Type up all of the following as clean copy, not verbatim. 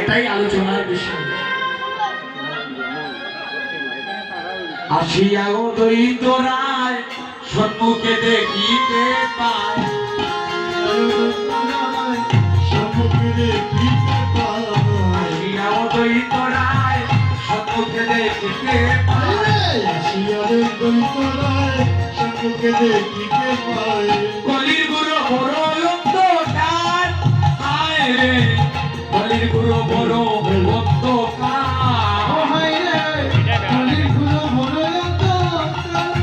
এটাই আলোচনার বিষয়। আসিয়া অদ্বৈত রায় সম্মুখে দেখিতে পায়, সম্মুখে দেখিতে পায়, আসিয়া অদ্বৈত রায় সম্মুখে দেখিতে পায়, আসিয়া অদ্বৈত রায় সম্মুখে দেখিতে পায়। কলির গুরু বড় অন্ধকার, হায় রে কলির গুরু বড় অন্ধকার, হায় রে কলির গুরু বড় অন্ধকার,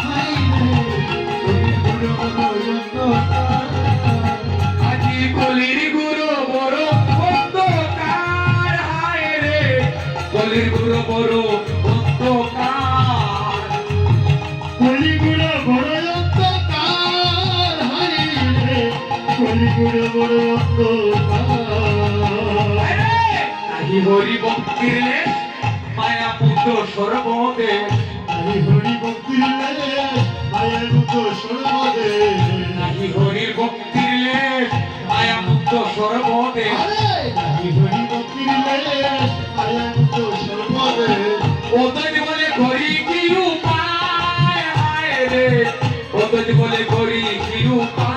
হায় রে কলির গুরু বড় অন্ধকার। আজি কলির গুরু বড় অন্ধকার, হায় রে কলির গুরু বড় অন্ধকার, কলিগুড়া বড় অন্ধকার, হায় রে কলিগুড়া বড় অন্ধকার। নাহি হরি ভক্তির লেশ মায়া পুত্র সর্বদেশ, নাহি হরি ভক্তির লেশ মায়ার মতো সর্বদেশ, নাহি হরির ভক্তির লেশ মায়া পুত্র সর্বদেশ, নাহি হরি ভক্তির লেশ মায়ার মতো সর্বদেশ। অদ্বৈত বলে করি কি উপায়, হায় রে অদ্বৈত বলে করি কি উপায়।